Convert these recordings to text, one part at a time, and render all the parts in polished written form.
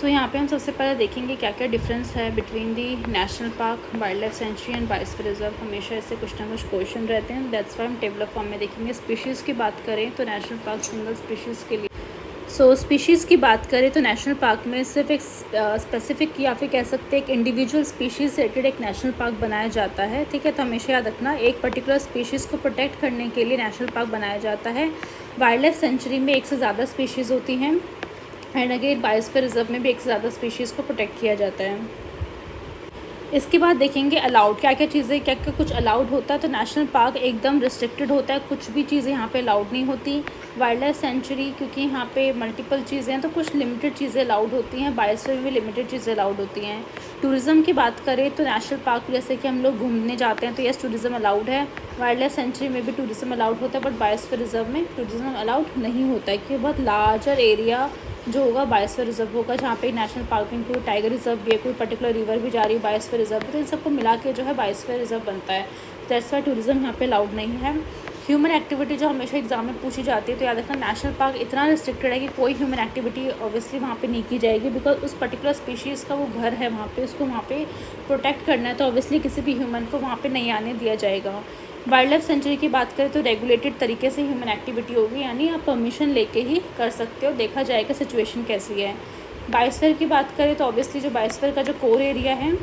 सो यहाँ पे हम सबसे पहले देखेंगे क्या क्या डिफरेंस है between the national park, wild life sanctuary and biosphere reserve. हमेशा ऐसे कुछ ना कुछ क्वेश्चन रहते हैं, दैट्स वाई हम टेबल ऑफ फॉर्म में देखेंगे। स्पीशीज़ की बात करें तो नेशनल पार्क सिंगल स्पीशीज़ के लिए, स्पीशीज़ की बात करें तो नेशनल पार्क में सिर्फ एक स्पेसिफिक या फिर कह सकते हैं एक इंडिविजुअल स्पीशीज़ से रिलेटेड एक नेशनल पार्क बनाया जाता है, ठीक है। तो हमेशा याद रखना, एक पर्टिकुलर स्पीशीज़ को प्रोटेक्ट करने के लिए नेशनल पार्क बनाया जाता है। वाइल्ड लाइफ सेंचुरी में एक से ज़्यादा स्पीशीज़ होती हैं एंड अगेन बायोस्फीयर रिजर्व में भी एक से ज़्यादा स्पीशीज़ को प्रोटेक्ट किया जाता है। इसके बाद देखेंगे अलाउड क्या क्या चीज़ें, क्या क्या कुछ अलाउड होता है। तो नेशनल पार्क एकदम रिस्ट्रिक्टेड होता है, कुछ भी चीज़ें यहाँ पे अलाउड नहीं होती। वाइल्ड लाइफ सेंचुरी क्योंकि यहाँ पे मल्टीपल चीज़ें हैं तो कुछ लिमिटेड चीज़ें अलाउड होती हैं। बायोस्फीयर में भी लिमिटेड चीज़ें अलाउड होती हैं। टूरिज़्म की बात करें तो नेशनल पार्क जैसे कि हम लोग घूमने जाते हैं तो यस टूरिज़्म अलाउड है। वाइल्ड लाइफ सेंचुरी में भी टूरिज़्म अलाउड होता है, बट बायोस्फीयर रिजर्व में टूरिज़्म अलाउड नहीं होता है क्योंकि बहुत लार्जर एरिया जो होगा बायोस्फीयर रिजर्व होगा, जहाँ पे नेशनल पार्क में कोई टाइगर रिजर्व भी है, कोई पर्टिकुलर रिवर भी जा रही है बायोस्फीयर रिजर्व, तो इन सबको मिला के जो है बायोस्फीयर रिजर्व बनता है। दैट्स वाई टूरिज़्म यहाँ पे अलाउड नहीं है। ह्यूमन एक्टिविटी जो हमेशा एग्जाम में पूछी जाती है, तो याद रखना नेशनल पार्क इतना रिस्ट्रिक्टेड है कि कोई ह्यूमन एक्टिविटी ऑब्वियसली वहाँ पे नहीं की जाएगी, बिकॉज उस पर्टिकुलर स्पीशीज़ का वो घर है वहाँ पे, उसको वहाँ पे प्रोटेक्ट करना है, तो ऑब्वियसली किसी भी ह्यूमन को वहाँ पे नहीं आने दिया जाएगा। वाइल्ड लाइफ सेंचुरी की बात करें तो रेगुलेटेड तरीके से ह्यूमन एक्टिविटी होगी, यानी आप परमिशन लेके ही कर सकते हो, देखा जाएगा सिचुएशन कैसी है। बायोस्फीयर की बात करें तो ऑब्वियसली जो बायोस्फीयर का जो कोर एरिया है,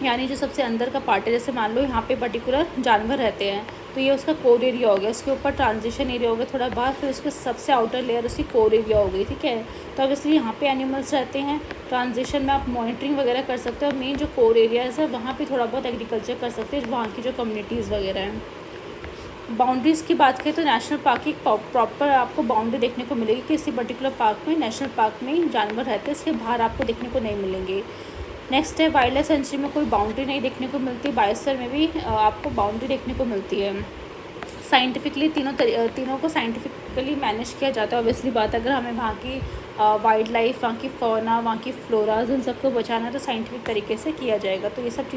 यानी जो सबसे अंदर का पार्ट है, जैसे मान लो यहाँ पे पर्टिकुलर जानवर रहते हैं तो ये उसका कोर एरिया हो गया, उसके ऊपर ट्रांजिशन एरिया हो गया थोड़ा बाहर, फिर उसके सबसे आउटर लेयर उसकी कोर एरिया हो गई, ठीक है। तो ऑब्वियसली यहाँ पे एनिमल्स रहते हैं, ट्रांजिशन में आप मॉनिटरिंग वगैरह कर सकते हो। मेन जो कोर एरिया है सर वहाँ पे थोड़ा बहुत एग्रीकल्चर कर सकते हैं, वहाँ की जो कम्युनिटीज़ वगैरह हैं। बाउंड्रीज़ की बात करें तो नेशनल पार्क की प्रॉपर आपको बाउंड्री देखने को मिलेगी कि किसी पर्टिकुलर पार्क में, नेशनल पार्क में जानवर रहते हैं, इसके बाहर आपको देखने को नहीं मिलेंगे। नेक्स्ट है वाइल्ड लाइफ सेंचुरी में कोई बाउंड्री नहीं देखने को मिलती, बायोस्फीयर में भी आपको बाउंड्री देखने को मिलती है। साइंटिफिकली तीनों को साइंटिफिकली मैनेज किया जाता है। ऑब्वियसली बात है, अगर हमें वहाँ की वाइल्ड लाइफ, वहाँ की फौना, वहाँ की फ्लोराज, इन सबको बचाना है तो साइंटिफिक तरीके से किया जाएगा। तो ये सब